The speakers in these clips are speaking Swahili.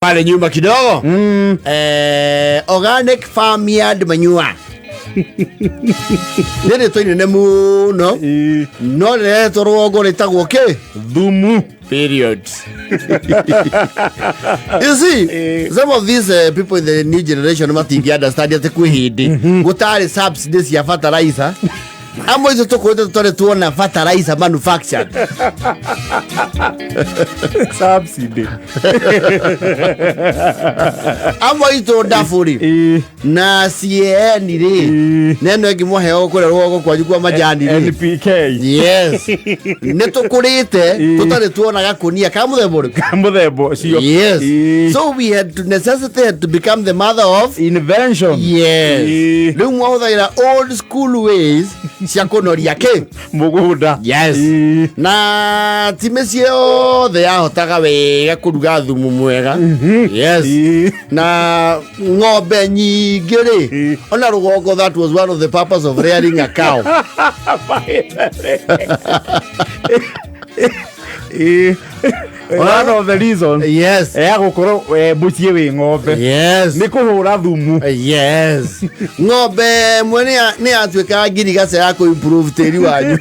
pale nyuma kidogo. Organic farmyard manure. Nene to ine muno. No le to rogo le tago ke thumu period. You see, some of these people in the new generation must understand that kuhidi gutari subsidies ya fertilizer. Amo hizo toko tuona fertilizer manufactured. Subsidy. Amo hizo dafuri. Na sieni ri. Neno ekimo heo kule rogo kwa jukwa majani ri. NPK. Yes. Neto kurite tutale tuona gakunia kamuthebo. Kamuthebo sio. Yes. So we had to necessitate to become the mother of invention. Yes. Lu mwa old school ways. Siakonoria ke mugunda. Yes. Na timesio the ahotaga wega kuruga thumu mwega. Yes. Na ng'ombe nyingĩ ri ona rugongo. That was one of the purpose of rearing a cow. One of the reasons. Yes. Gukoro bucie wi ng'ombe. Yes. Ni kuhura thumu. Yes. Ng'ombe mwene ni atweka ngirigaca ya ku improve tiri wanyu.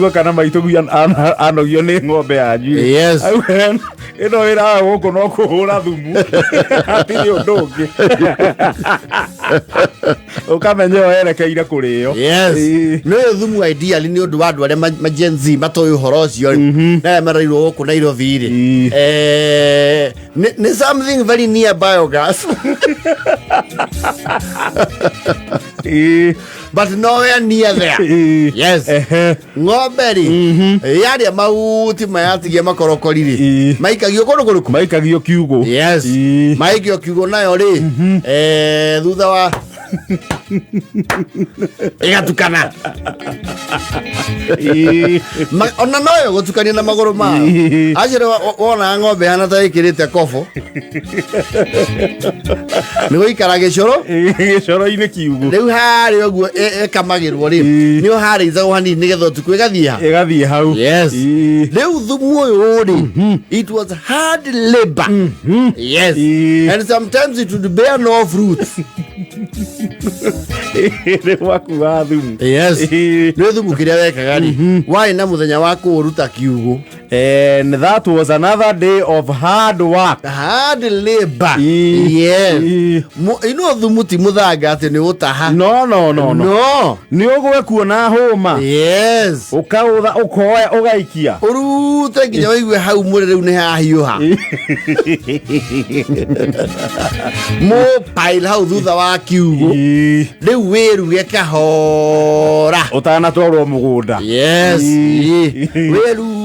Wa kana maitugu anogio ni ng'ombe yanyu. Yes. Ino wira guku no kuhura thumu. Atiri undugi. Ukamenyo erekeire kurio. Yes. No thumu ideally ni undu wa andu aria magenzi matoyo horo cio na marairo guku na iro viri. Ni something very near biogas. But nowhere near there. Yes. Ng'ombe ri yari mauti mayatigia makorokori ri maikagio kono maikagio kiugu. Yes. Maikagio kiugu nayo ri thutha wa igatukana. Ona noyo gutukania na maguru ma ajira wona ng'ombe hana ta ikirite kofo ni goikara gicoro-ini kiugu riu hari oguo ekamagirwo ri ni o hari izao hani ni getho tuku igathie hau. Yes. Riu thumu uyu ri it was hard labor. Yes. And sometimes it would bear no fruit. Wakuwa thumu. Yes. Riu thumu kiria wekaga ri wai na muthenya wa kuruta kiugu. And that was another day of hard work. Hard labor. Yes. Ino thumu ti muthanga ati ni utaha. No. Ni ogwe kuona homa. Yes. Ukautha ukoya ugaikia. Urute nginya waigue hau muri riu ni hahiuha. Mo pile hau thutha wa kiugu. Riu wiruge kahora. Utanatwarwo mugunda. Yes. Wiru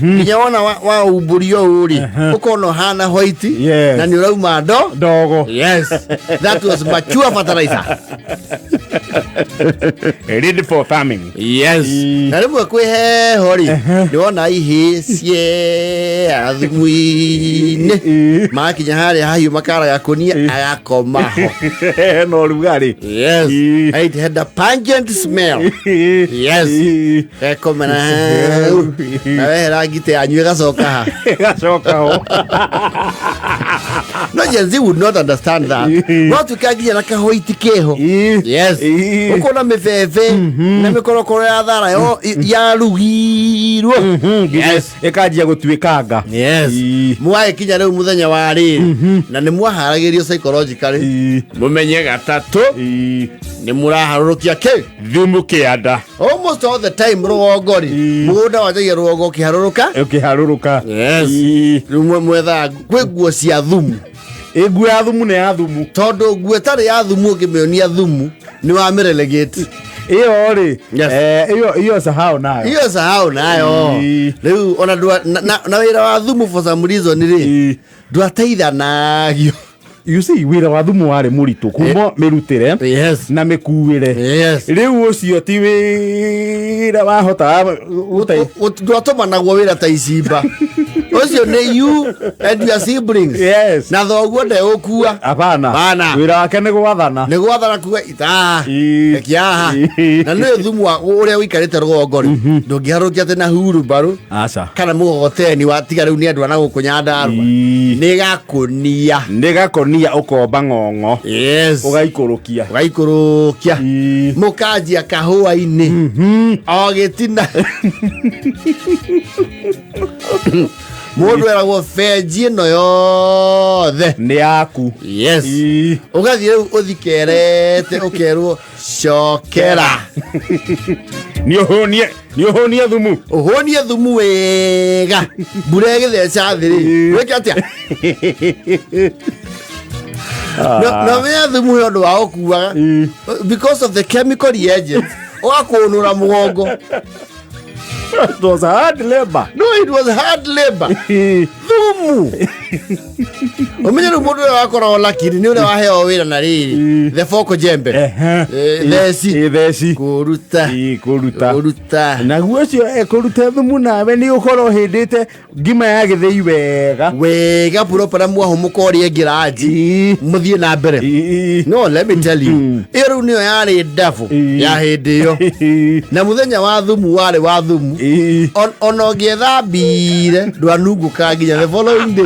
nginya wona wa uburio uri ukono hana white na ni urauma ndogo. Yes. That was mature fertilizer. Ready for farming. Yes. Na rimwe kwihe hori ni wona ihi cie athumuine makinya hari hayu makara gakunia agakomaho no rugari. Yes. It had a pungent smell. Yes. Ekomena ragite anyu gacoka ho. No, Gen Z would not understand that. What you can get like a hoiti keho. Yes. Ukona mefefe na mikorokoro ya thara yo ya rugirwo. Yes. Ekajia gutwikanga. Yes. Mwae kinya riu muthenya wa ri na ni mwaharagirio psychologically. Mumenye gatatu ni muraharurukia ke thumu kianda. Almost all the time rugori mugunda wajagia rugo kiharuruka. Yes. Mwetha kwe guo cia thumu. Nguo ya thumu ne ya thumu. Tondu nguo tari ya thumu ngimionia thumu ni wa relegate. Iyo ri iyo sahau nayo. Riu ona na wira wa thumu for some reason ri ndwateithanagio. you see wira wa thumu wari muritu kuma mirutire na mikuire riu ucio ti wira wahota ndwatuma naguo wira ta icimba ucio ni you and your siblings na thoguo ndegukua apana wira wake ni gwathana kuga ita ekiaha na ni thumu wa uria wikarite rugongo ndungiharukia te na huru baru kana mugoteni watiga riu ni andu ana gukunyandarwa ni gakonia ukomba ng'ong'o ugaikurukia mukanjia kahua-ini o gitina mundu eragwo benji ino yothe ni yaku ugathie riu uthikerete ukerwo cokera ni uhonie thumu wega mbura igitheca thiri weke atia no me thumu yondu wa ukuaga because of the chemical reagents ugakunura mugongo. It was hard labor. No, it was hard labor. Thumu. Umenye ru mundu wakora lakini ni ule waheo wira na riri. The foko jembe. Thesi. Kuruta. Na guocio kuruta thumu nawe ni ukoro hindite ngima ya githei wega proper mwa humukori ngiraji muthie na mbere. No, let me tell you. Eru niyo yari ndafu ya hindi yo. Na muthenya wa thumu wari wa thumu. Ono gethambire ndwanunguka nginya the following day.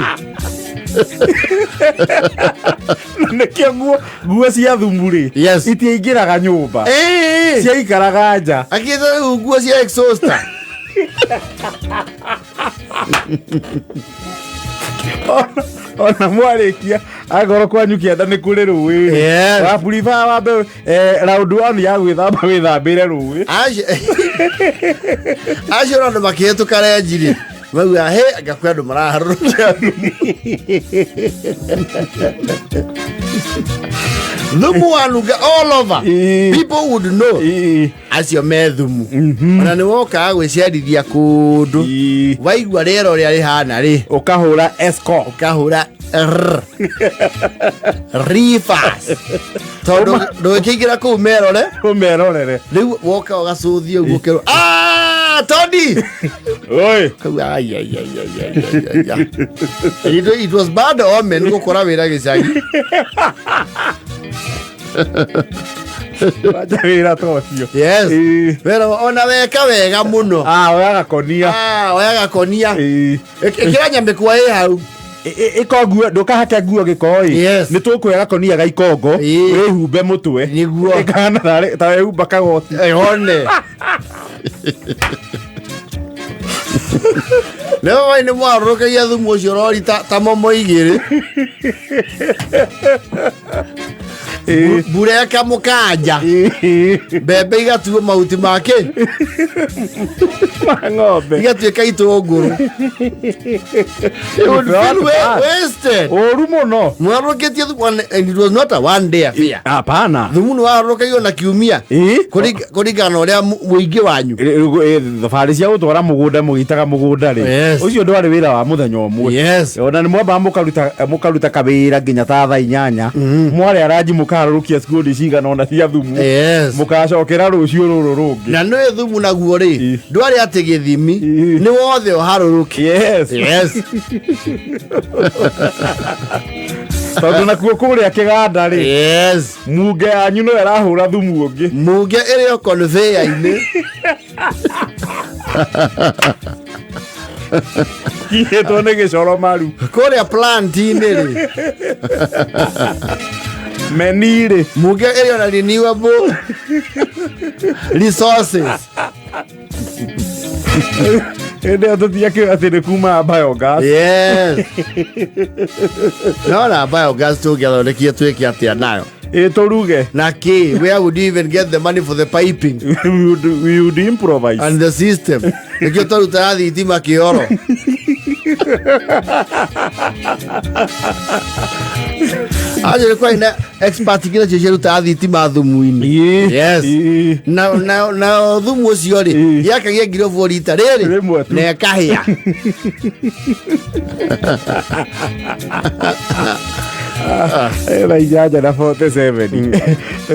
Nekio guo cia thumu ri itiingiraga nyumba cia ikaraga nja akita guo cia exhauster. Ona mwarikia agoro kwanyu kienda ni kuri ruwi wa purifa wa be round 1 ya gwithamba withambire ruwi acio ndo makihetu karenjiri magua he agakwa andu maraharukia thumu wanuga all over. People would know acio me thumu ona ni woka gwiciarithia kundu waigua rero ria rihana ri ukahura esco ukahura rivers tondu ndukigira ku merore riu woka ugacuthia uguo kero Tony oi it was bad omen gukora wira gicagi wira tocio pero ona weka wega muno oya gakonia ikira nyambe kwa hau ikonguo ndukahake nguo gikoi ni tukwega konia ga ikongo wihumbe mutwe niguo ikana ta wehumba kagoti one Leo wai ni mwaruka ya thumu ucio rori ta momo igiri bureka mukanja bebe igatuo mauti make ng'ombe igatuika itunguru wasted oru muno mwaruketie thumu and it was not a one day affair. Hapana thumu ni waruka yo na kiumia kuringana uria muingi wanyu thabari cia gutwara mugunda mugitaga mugunda ri ucio ndwari wira wa muthenya umwe ona ni mwamba mukaruta kawira nginya ta thaa 8 mwari araji mukarukia skudi cigana ona cia thumu mukacokera rucio ruru rungi na no thumu naguo ri ndwari ati githimi ni wothe uharuruki tondu nakuo kuria kiganda ri munge anyu no arahura thumu ungi munge iri conveyor-ini kihetwo ni gicoro maru kuria plant-ini ri menire munge iri ona renewable resources ende atotia kiatire kuma biogas no na biogas tugiathondekie twike atia nayo toruge naki where would you even get the money for the piping? we would improvise and the system nikio toruta thitima kioro aje kwa ina expert kile checheru ta thitima thumu-ini na thumu ucio ri yakagia ngiro volita riri na ekahia thaa inyanya na 47